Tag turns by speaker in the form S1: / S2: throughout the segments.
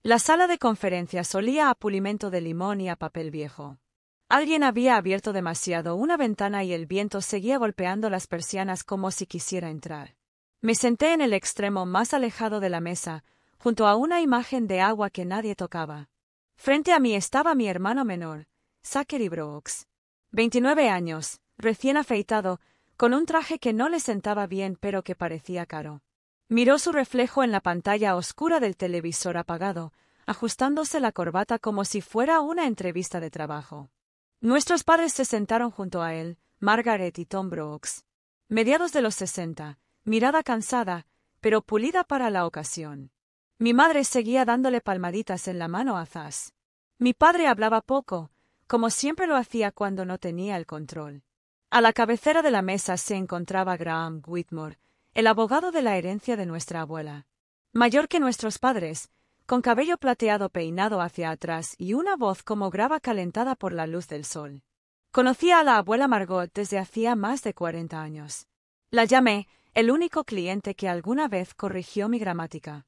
S1: La sala de conferencias olía a pulimento de limón y a papel viejo. Alguien había abierto demasiado una ventana y el viento seguía golpeando las persianas como si quisiera entrar. Me senté en el extremo más alejado de la mesa, junto a una imagen de agua que nadie tocaba. Frente a mí estaba mi hermano menor, Zachary Brooks. 29 años, recién afeitado, con un traje que no le sentaba bien pero que parecía caro. Miró su reflejo en la pantalla oscura del televisor apagado, ajustándose la corbata como si fuera una entrevista de trabajo. Nuestros padres se sentaron junto a él, Margaret y Tom Brooks. Mediados de los 60, mirada cansada, pero pulida para la ocasión. Mi madre seguía dándole palmaditas en la mano a Thas. Mi padre hablaba poco, como siempre lo hacía cuando no tenía el control. A la cabecera de la mesa se encontraba Graham Whitmore, el abogado de la herencia de nuestra abuela. Mayor que nuestros padres, con cabello plateado peinado hacia atrás y una voz como grava calentada por la luz del sol. Conocía a la abuela Margot desde hacía más de 40 años. La llamé el único cliente que alguna vez corrigió mi gramática.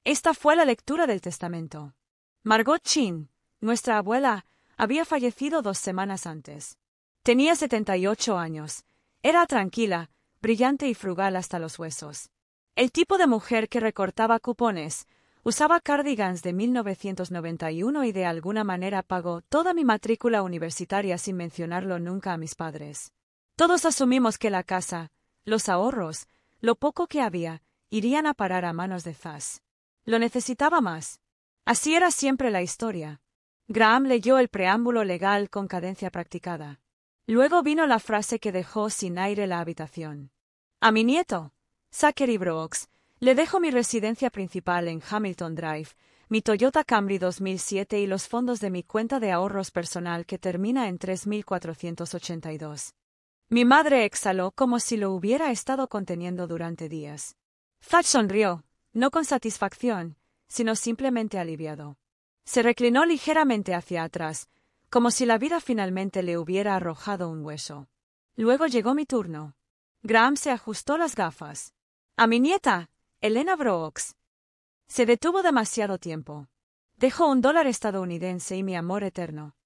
S1: Esta fue la lectura del testamento. Margot Chin, nuestra abuela, había fallecido 2 semanas antes. Tenía 78 años. Era tranquila, brillante y frugal hasta los huesos. El tipo de mujer que recortaba cupones, usaba cardigans de 1991 y de alguna manera pagó toda mi matrícula universitaria sin mencionarlo nunca a mis padres. Todos asumimos que la casa, los ahorros, lo poco que había, irían a parar a manos de Thas. Lo necesitaba más. Así era siempre la historia. Graham leyó el preámbulo legal con cadencia practicada. Luego vino la frase que dejó sin aire la habitación. A mi nieto, Zachary Brooks, le dejo mi residencia principal en Hamilton Drive, mi Toyota Camry 2007 y los fondos de mi cuenta de ahorros personal que termina en 3.482. Mi madre exhaló como si lo hubiera estado conteniendo durante días. Thad sonrió, no con satisfacción, sino simplemente aliviado. Se reclinó ligeramente hacia atrás, como si la vida finalmente le hubiera arrojado un hueso. Luego llegó mi turno. Graham se ajustó las gafas. A mi nieta, Elena Brooks. Se detuvo demasiado tiempo. Dejó $1 estadounidense y mi amor eterno.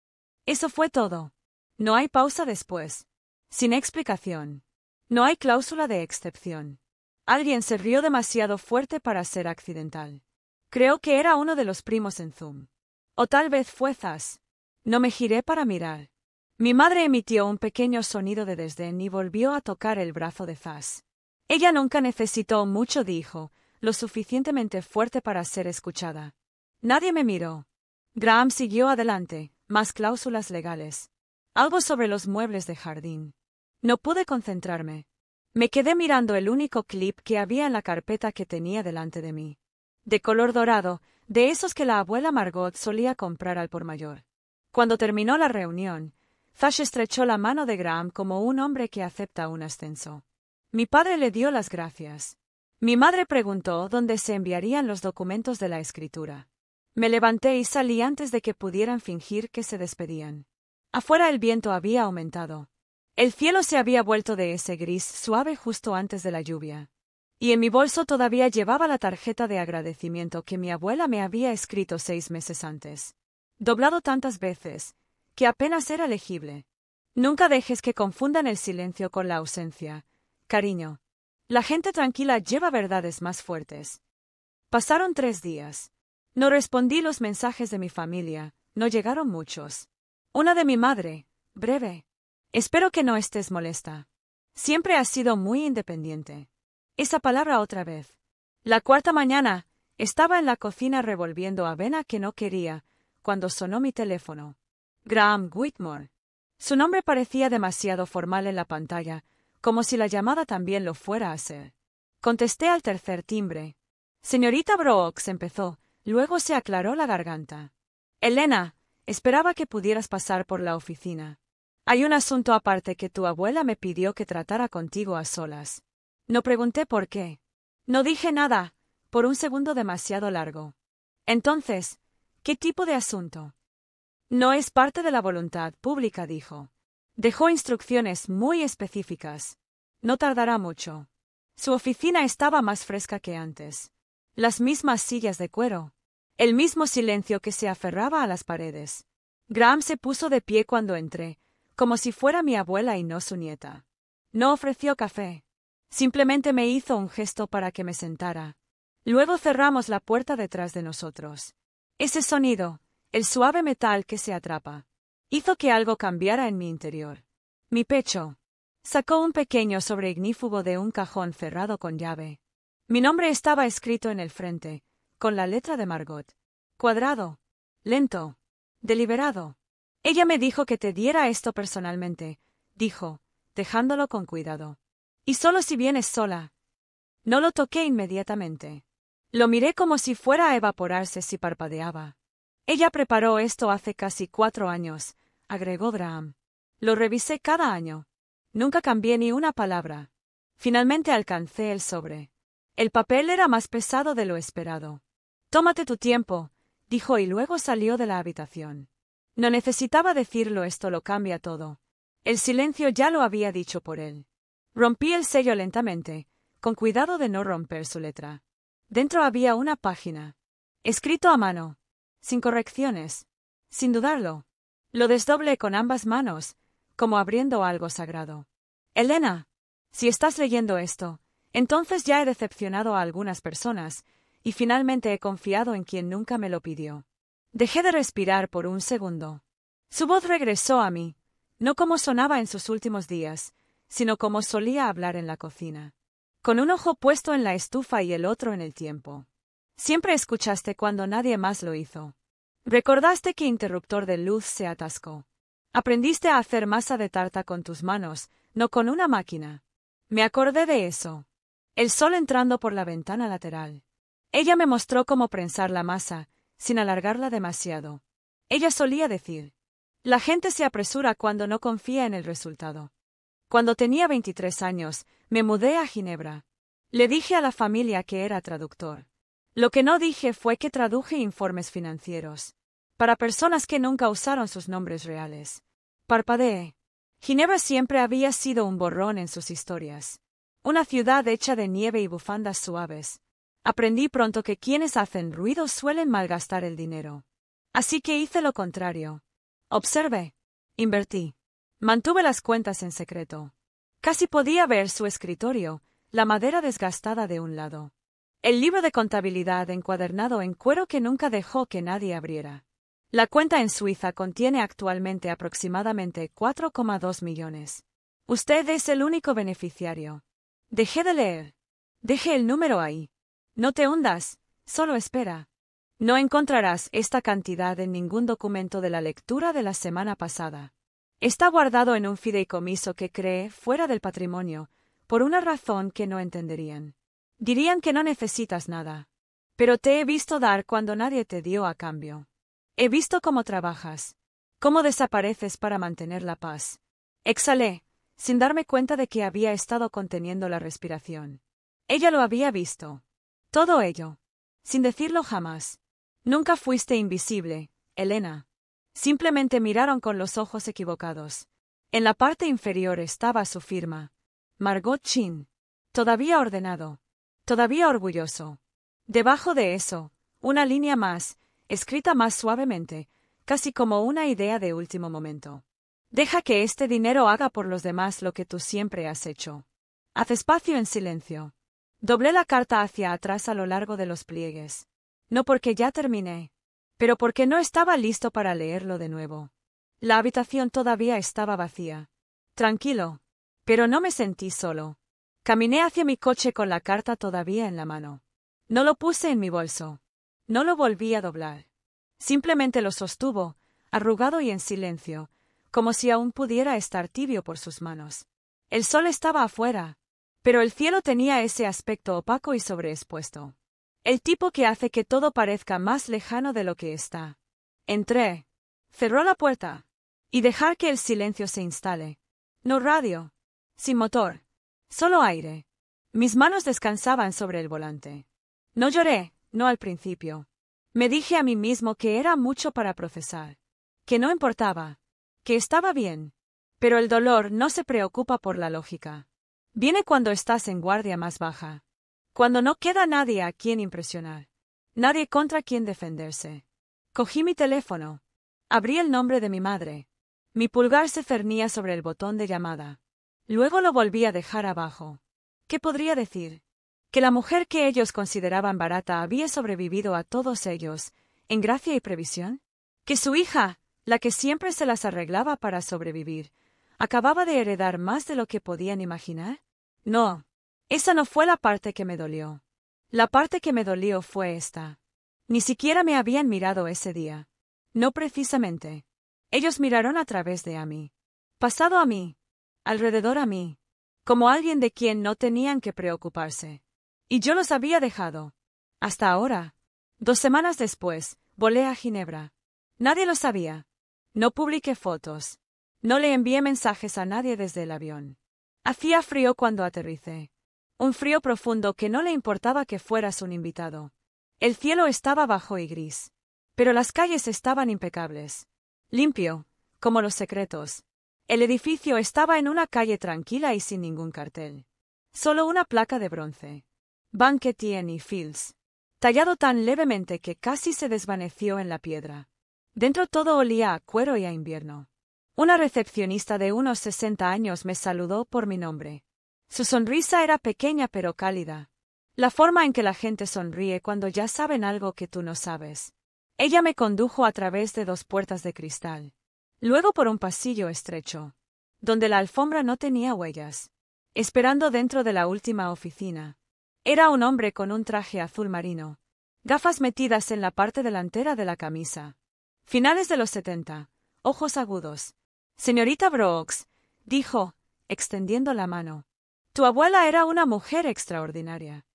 S1: Eso fue todo. No hay pausa después. Sin explicación. No hay cláusula de excepción. Alguien se rió demasiado fuerte para ser accidental. Creo que era uno de los primos en Zoom. O tal vez fue Thas. No me giré para mirar. Mi madre emitió un pequeño sonido de desdén y volvió a tocar el brazo de Thas. Ella nunca necesitó mucho, dijo, lo suficientemente fuerte para ser escuchada. Nadie me miró. Graham siguió adelante, más cláusulas legales. Algo sobre los muebles de jardín. No pude concentrarme. Me quedé mirando el único clip que había en la carpeta que tenía delante de mí. De color dorado, de esos que la abuela Margot solía comprar al por mayor. Cuando terminó la reunión, Thas estrechó la mano de Graham como un hombre que acepta un ascenso. Mi padre le dio las gracias. Mi madre preguntó dónde se enviarían los documentos de la escritura. Me levanté y salí antes de que pudieran fingir que se despedían. Afuera el viento había aumentado. El cielo se había vuelto de ese gris suave justo antes de la lluvia. Y en mi bolso todavía llevaba la tarjeta de agradecimiento que mi abuela me había escrito 6 meses antes. Doblado tantas veces, que apenas era legible. Nunca dejes que confundan el silencio con la ausencia, cariño. La gente tranquila lleva verdades más fuertes. Pasaron 3 días. No respondí los mensajes de mi familia, no llegaron muchos. Una de mi madre, breve. Espero que no estés molesta. Siempre has sido muy independiente. Esa palabra otra vez. La 4ª mañana, estaba en la cocina revolviendo avena que no quería, cuando sonó mi teléfono. Graham Whitmore. Su nombre parecía demasiado formal en la pantalla, como si la llamada también lo fuera a ser. Contesté al tercer timbre. Señorita Brooks, empezó, luego se aclaró la garganta. Elena, esperaba que pudieras pasar por la oficina. Hay un asunto aparte que tu abuela me pidió que tratara contigo a solas. No pregunté por qué. No dije nada, por un segundo demasiado largo. Entonces, ¿qué tipo de asunto? No es parte de la voluntad pública, dijo. Dejó instrucciones muy específicas. No tardará mucho. Su oficina estaba más fresca que antes. Las mismas sillas de cuero. El mismo silencio que se aferraba a las paredes. Graham se puso de pie cuando entré, como si fuera mi abuela y no su nieta. No ofreció café. Simplemente me hizo un gesto para que me sentara. Luego cerramos la puerta detrás de nosotros. Ese sonido, el suave metal que se atrapa, hizo que algo cambiara en mi interior. Mi pecho. Sacó un pequeño sobreignífugo de un cajón cerrado con llave. Mi nombre estaba escrito en el frente, con la letra de Margot. Cuadrado. Lento. Deliberado. Ella me dijo que te diera esto personalmente, dijo, dejándolo con cuidado. Y solo si vienes sola. No lo toqué inmediatamente. Lo miré como si fuera a evaporarse si parpadeaba. Ella preparó esto hace casi 4 años, agregó Graham. Lo revisé cada año. Nunca cambié ni una palabra. Finalmente alcancé el sobre. El papel era más pesado de lo esperado. Tómate tu tiempo, dijo y luego salió de la habitación. No necesitaba decirlo, esto lo cambia todo. El silencio ya lo había dicho por él. Rompí el sello lentamente, con cuidado de no romper su letra. Dentro había una página. Escrito a mano. Sin correcciones. Sin dudarlo. Lo desdoblé con ambas manos, como abriendo algo sagrado. Elena, si estás leyendo esto, entonces ya he decepcionado a algunas personas, y finalmente he confiado en quien nunca me lo pidió. Dejé de respirar por un segundo. Su voz regresó a mí, no como sonaba en sus últimos días, sino como solía hablar en la cocina. Con un ojo puesto en la estufa y el otro en el tiempo. Siempre escuchaste cuando nadie más lo hizo. Recordaste que interruptor de luz se atascó. Aprendiste a hacer masa de tarta con tus manos, no con una máquina. Me acordé de eso. El sol entrando por la ventana lateral. Ella me mostró cómo prensar la masa, sin alargarla demasiado. Ella solía decir: la gente se apresura cuando no confía en el resultado. Cuando tenía 23 años, me mudé a Ginebra. Le dije a la familia que era traductor. Lo que no dije fue que traduje informes financieros. Para personas que nunca usaron sus nombres reales. Parpadeé. Ginebra siempre había sido un borrón en sus historias. Una ciudad hecha de nieve y bufandas suaves. Aprendí pronto que quienes hacen ruido suelen malgastar el dinero. Así que hice lo contrario. Observé. Invertí. Mantuve las cuentas en secreto. Casi podía ver su escritorio, la madera desgastada de un lado. El libro de contabilidad encuadernado en cuero que nunca dejó que nadie abriera. La cuenta en Suiza contiene actualmente aproximadamente 4,2 millones. Usted es el único beneficiario. Dejé de leer. Deje el número ahí. No te hundas, solo espera. No encontrarás esta cantidad en ningún documento de la lectura de la semana pasada. Está guardado en un fideicomiso que creé fuera del patrimonio, por una razón que no entenderían. Dirían que no necesitas nada. Pero te he visto dar cuando nadie te dio a cambio. He visto cómo trabajas, cómo desapareces para mantener la paz. Exhalé, sin darme cuenta de que había estado conteniendo la respiración. Ella lo había visto. Todo ello. Sin decirlo jamás. Nunca fuiste invisible, Elena. Simplemente miraron con los ojos equivocados. En la parte inferior estaba su firma. Margot Chin. Todavía ordenado. Todavía orgulloso. Debajo de eso, una línea más, escrita más suavemente, casi como una idea de último momento. Deja que este dinero haga por los demás lo que tú siempre has hecho. Haz espacio en silencio. Doblé la carta hacia atrás a lo largo de los pliegues. No porque ya terminé, pero porque no estaba listo para leerlo de nuevo. La habitación todavía estaba vacía. Tranquilo. Pero no me sentí solo. Caminé hacia mi coche con la carta todavía en la mano. No lo puse en mi bolso. No lo volví a doblar. Simplemente lo sostuvo, arrugado y en silencio, como si aún pudiera estar tibio por sus manos. El sol estaba afuera, pero el cielo tenía ese aspecto opaco y sobreexpuesto. El tipo que hace que todo parezca más lejano de lo que está. Entré. Cerró la puerta. Y dejar que el silencio se instale. No radio. Sin motor. Solo aire. Mis manos descansaban sobre el volante. No lloré, no al principio. Me dije a mí mismo que era mucho para procesar. Que no importaba. Que estaba bien. Pero el dolor no se preocupa por la lógica. Viene cuando estás en guardia más baja. Cuando no queda nadie a quien impresionar. Nadie contra quien defenderse. Cogí mi teléfono. Abrí el nombre de mi madre. Mi pulgar se cernía sobre el botón de llamada. Luego lo volví a dejar abajo. ¿Qué podría decir? Que la mujer que ellos consideraban barata había sobrevivido a todos ellos, en gracia y previsión. Que su hija, la que siempre se las arreglaba para sobrevivir, acababa de heredar más de lo que podían imaginar. No, esa no fue la parte que me dolió. La parte que me dolió fue esta. Ni siquiera me habían mirado ese día. No precisamente. Ellos miraron a través de a mí. Pasado a mí. Alrededor a mí. Como alguien de quien no tenían que preocuparse. Y yo los había dejado. Hasta ahora. 2 semanas después, volé a Ginebra. Nadie lo sabía. No publiqué fotos. No le envié mensajes a nadie desde el avión. Hacía frío cuando aterricé. Un frío profundo que no le importaba que fueras un invitado. El cielo estaba bajo y gris. Pero las calles estaban impecables. Limpio, como los secretos. El edificio estaba en una calle tranquila y sin ningún cartel. Solo una placa de bronce. Banquet y Fields. Tallado tan levemente que casi se desvaneció en la piedra. Dentro todo olía a cuero y a invierno. Una recepcionista de unos 60 años me saludó por mi nombre. Su sonrisa era pequeña pero cálida. La forma en que la gente sonríe cuando ya saben algo que tú no sabes. Ella me condujo a través de 2 puertas de cristal. Luego por un pasillo estrecho, donde la alfombra no tenía huellas. Esperando dentro de la última oficina. Era un hombre con un traje azul marino. Gafas metidas en la parte delantera de la camisa. Finales de los 70. Ojos agudos. Señorita Brooks, dijo, extendiendo la mano. Tu abuela era una mujer extraordinaria.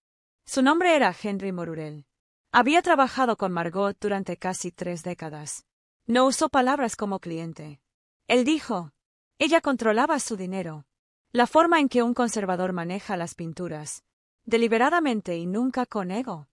S1: Su nombre era Henry Morurell. Había trabajado con Margot durante casi 3 décadas. No usó palabras como cliente. Él dijo. Ella controlaba su dinero. La forma en que un conservador maneja las pinturas. Deliberadamente y nunca con ego.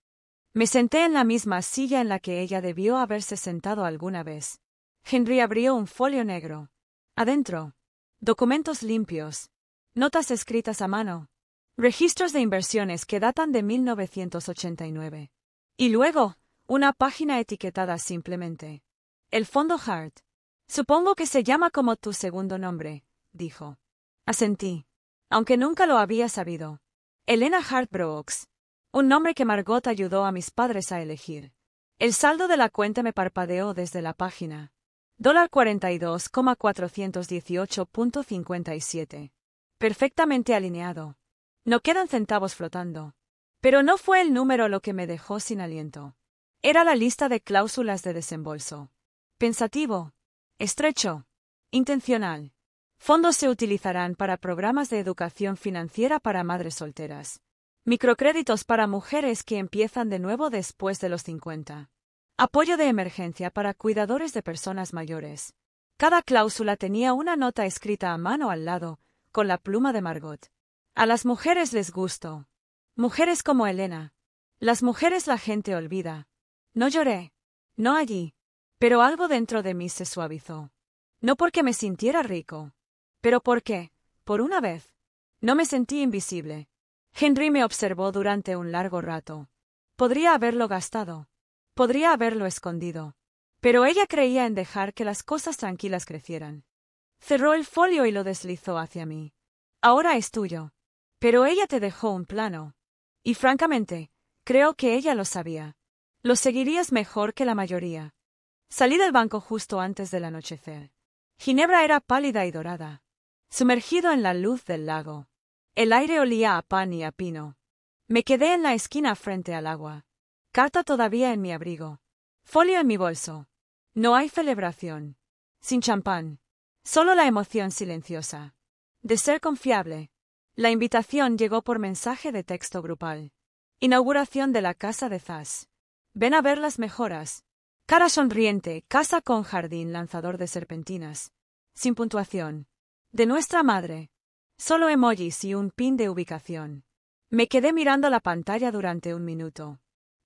S1: Me senté en la misma silla en la que ella debió haberse sentado alguna vez. Henry abrió un folio negro. Adentro. Documentos limpios. Notas escritas a mano. Registros de inversiones que datan de 1989. Y luego, una página etiquetada simplemente. El Fondo Hart. Supongo que se llama como tu segundo nombre, dijo. Asentí. Aunque nunca lo había sabido. Elena Hart Brooks. Un nombre que Margot ayudó a mis padres a elegir. El saldo de la cuenta me parpadeó desde la página. $42,418.57. Perfectamente alineado. No quedan centavos flotando. Pero no fue el número lo que me dejó sin aliento. Era la lista de cláusulas de desembolso. Pensativo. Estrecho. Intencional. Fondos se utilizarán para programas de educación financiera para madres solteras. Microcréditos para mujeres que empiezan de nuevo después de los 50. Apoyo de emergencia para cuidadores de personas mayores. Cada cláusula tenía una nota escrita a mano al lado, con la pluma de Margot. A las mujeres les gustó. Mujeres como Elena. Las mujeres la gente olvida. No lloré. No allí. Pero algo dentro de mí se suavizó. No porque me sintiera rico. Pero porque, por una vez, no me sentí invisible. Henry me observó durante un largo rato. Podría haberlo gastado. Podría haberlo escondido. Pero ella creía en dejar que las cosas tranquilas crecieran. Cerró el folio y lo deslizó hacia mí. Ahora es tuyo. Pero ella te dejó un plano. Y francamente, creo que ella lo sabía. Lo seguirías mejor que la mayoría. Salí del banco justo antes del anochecer. Ginebra era pálida y dorada. Sumergido en la luz del lago. El aire olía a pan y a pino. Me quedé en la esquina frente al agua. Carta todavía en mi abrigo. Folio en mi bolso. No hay celebración. Sin champán. Solo la emoción silenciosa. De ser confiable. La invitación llegó por mensaje de texto grupal. Inauguración de la casa de Zas. Ven a ver las mejoras. Cara sonriente, casa con jardín, lanzador de serpentinas. Sin puntuación. De nuestra madre. Solo emojis y un pin de ubicación. Me quedé mirando la pantalla durante un minuto.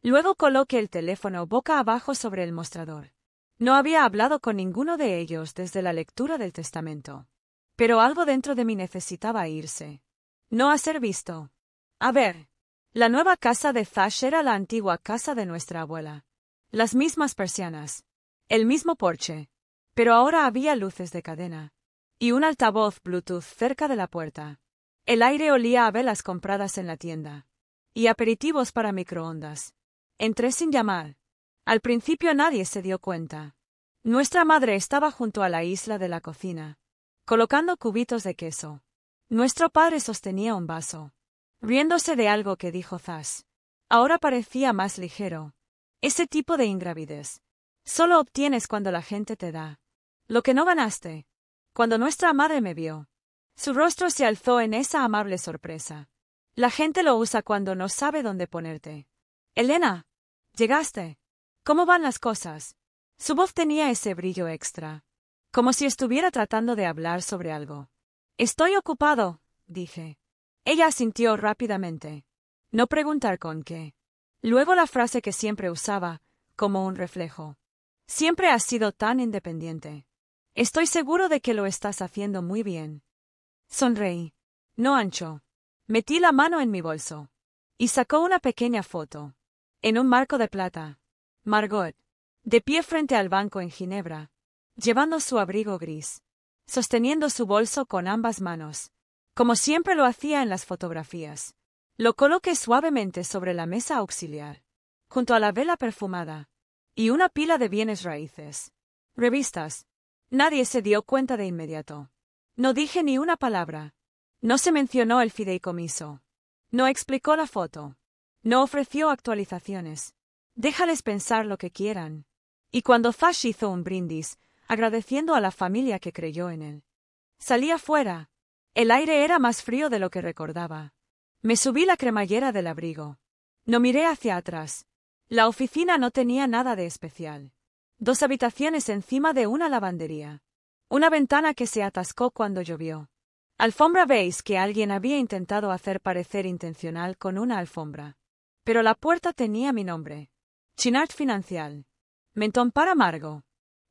S1: Luego coloqué el teléfono boca abajo sobre el mostrador. No había hablado con ninguno de ellos desde la lectura del testamento. Pero algo dentro de mí necesitaba irse. No a ser visto. A ver. La nueva casa de Thash era la antigua casa de nuestra abuela. Las mismas persianas. El mismo porche. Pero ahora había luces de cadena. Y un altavoz Bluetooth cerca de la puerta. El aire olía a velas compradas en la tienda. Y aperitivos para microondas. Entré sin llamar. Al principio nadie se dio cuenta. Nuestra madre estaba junto a la isla de la cocina, colocando cubitos de queso. Nuestro padre sostenía un vaso, riéndose de algo que dijo Thash. Ahora parecía más ligero. Ese tipo de ingravidez solo obtienes cuando la gente te da lo que no ganaste. Cuando nuestra madre me vio, su rostro se alzó en esa amable sorpresa. La gente lo usa cuando no sabe dónde ponerte. Elena, llegaste. ¿Cómo van las cosas? Su voz tenía ese brillo extra, como si estuviera tratando de hablar sobre algo. Estoy ocupado, dije. Ella asintió rápidamente. No preguntar con qué. Luego la frase que siempre usaba, como un reflejo. Siempre has sido tan independiente. Estoy seguro de que lo estás haciendo muy bien. Sonreí. No ancho. Metí la mano en mi bolso. Y sacó una pequeña foto. En un marco de plata. Margot, de pie frente al banco en Ginebra, llevando su abrigo gris, sosteniendo su bolso con ambas manos, como siempre lo hacía en las fotografías. Lo coloqué suavemente sobre la mesa auxiliar, junto a la vela perfumada, y una pila de bienes raíces. Revistas. Nadie se dio cuenta de inmediato. No dije ni una palabra. No se mencionó el fideicomiso. No explicó la foto. No ofreció actualizaciones. Déjales pensar lo que quieran. Y cuando Thash hizo un brindis, agradeciendo a la familia que creyó en él. Salí afuera. El aire era más frío de lo que recordaba. Me subí la cremallera del abrigo. No miré hacia atrás. La oficina no tenía nada de especial. 2 habitaciones encima de una lavandería. Una ventana que se atascó cuando llovió. Alfombra beige que alguien había intentado hacer parecer intencional con una alfombra. Pero la puerta tenía mi nombre. Chinart Financial. Mentón para Margo.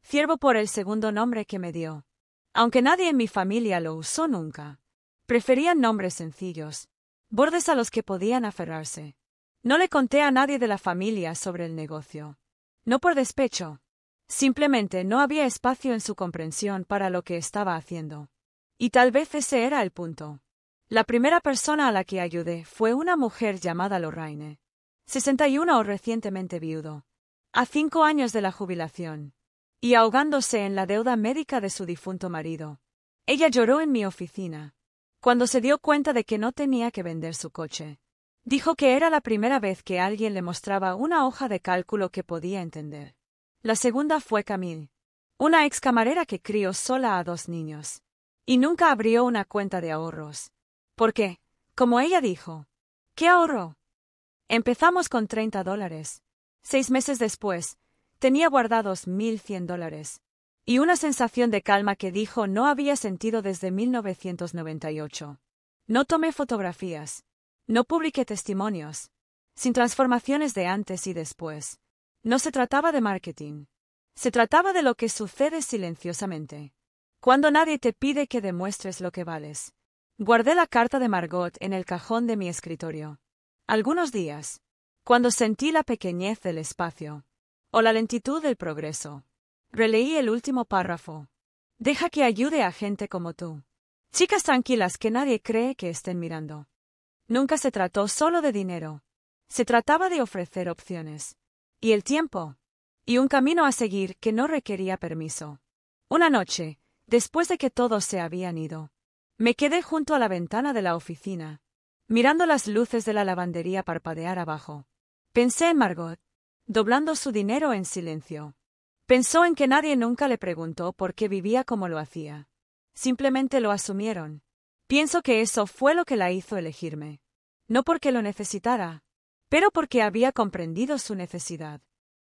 S1: Ciervo por el segundo nombre que me dio. Aunque nadie en mi familia lo usó nunca. Preferían nombres sencillos. Bordes a los que podían aferrarse. No le conté a nadie de la familia sobre el negocio. No por despecho. Simplemente no había espacio en su comprensión para lo que estaba haciendo. Y tal vez ese era el punto. La primera persona a la que ayudé fue una mujer llamada Lorraine. 61 o recientemente viudo. A 5 años de la jubilación. Y ahogándose en la deuda médica de su difunto marido. Ella lloró en mi oficina. Cuando se dio cuenta de que no tenía que vender su coche. Dijo que era la primera vez que alguien le mostraba una hoja de cálculo que podía entender. La segunda fue Camille. Una ex camarera que crió sola a 2 niños. Y nunca abrió una cuenta de ahorros. Porque, como ella dijo, ¿qué ahorro? Empezamos con $30. 6 meses después, tenía guardados $1,100. Y una sensación de calma que dijo no había sentido desde 1998. No tomé fotografías. No publiqué testimonios. Sin transformaciones de antes y después. No se trataba de marketing. Se trataba de lo que sucede silenciosamente. Cuando nadie te pide que demuestres lo que vales. Guardé la carta de Margot en el cajón de mi escritorio. Algunos días, cuando sentí la pequeñez del espacio, o la lentitud del progreso, releí el último párrafo. Deja que ayude a gente como tú. Chicas tranquilas que nadie cree que estén mirando. Nunca se trató solo de dinero. Se trataba de ofrecer opciones. Y el tiempo. Y un camino a seguir que no requería permiso. Una noche, después de que todos se habían ido, me quedé junto a la ventana de la oficina, mirando las luces de la lavandería parpadear abajo. Pensé en Margot, doblando su dinero en silencio. Pensó en que nadie nunca le preguntó por qué vivía como lo hacía. Simplemente lo asumieron. Pienso que eso fue lo que la hizo elegirme. No porque lo necesitara, pero porque había comprendido su necesidad.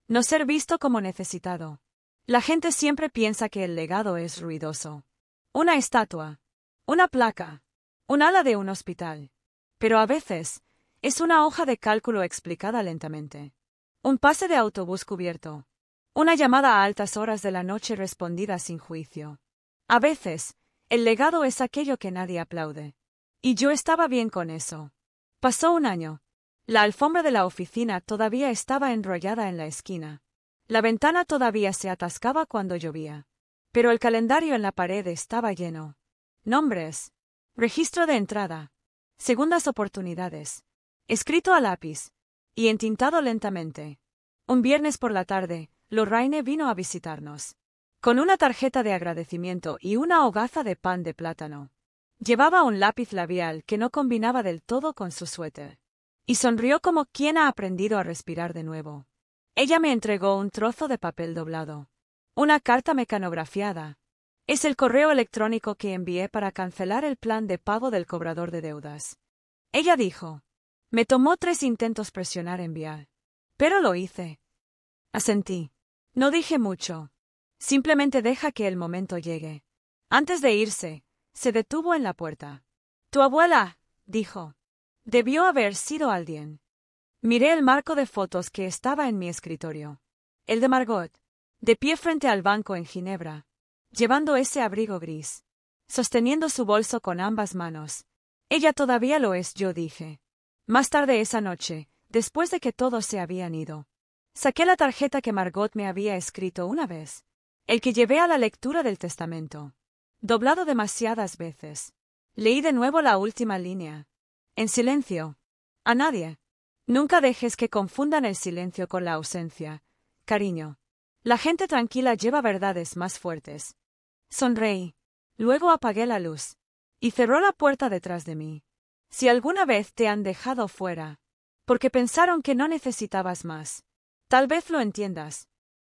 S1: No ser visto como necesitado. La gente siempre piensa que el legado es ruidoso. Una estatua. Una placa. Un ala de un hospital. Pero a veces, es una hoja de cálculo explicada lentamente. Un pase de autobús cubierto. Una llamada a altas horas de la noche respondida sin juicio. A veces, el legado es aquello que nadie aplaude. Y yo estaba bien con eso. Pasó un año. La alfombra de la oficina todavía estaba enrollada en la esquina. La ventana todavía se atascaba cuando llovía. Pero el calendario en la pared estaba lleno. Nombres. Registro de entrada. Segundas oportunidades. Escrito a lápiz. Y entintado lentamente. Un viernes por la tarde, Lorraine vino a visitarnos. Con una tarjeta de agradecimiento y una hogaza de pan de plátano. Llevaba un lápiz labial que no combinaba del todo con su suéter. Y sonrió como quien ha aprendido a respirar de nuevo. Ella me entregó un trozo de papel doblado. Una carta mecanografiada. Es el correo electrónico que envié para cancelar el plan de pago del cobrador de deudas. Ella dijo. Me tomó 3 intentos presionar enviar. Pero lo hice. Asentí. No dije mucho. Simplemente deja que el momento llegue. Antes de irse, se detuvo en la puerta. Tu abuela, dijo. Debió haber sido alguien. Miré el marco de fotos que estaba en mi escritorio. El de Margot, de pie frente al banco en Ginebra, llevando ese abrigo gris, sosteniendo su bolso con ambas manos. Ella todavía lo es, yo dije. Más tarde esa noche, después de que todos se habían ido, saqué la tarjeta que Margot me había escrito una vez, el que llevé a la lectura del testamento, doblado demasiadas veces. Leí de nuevo la última línea. En silencio. A nadie. Nunca dejes que confundan el silencio con la ausencia, cariño. La gente tranquila lleva verdades más fuertes. Sonreí. Luego apagué la luz. Y cerró la puerta detrás de mí. Si alguna vez te han dejado fuera, porque pensaron que no necesitabas más, tal vez lo entiendas.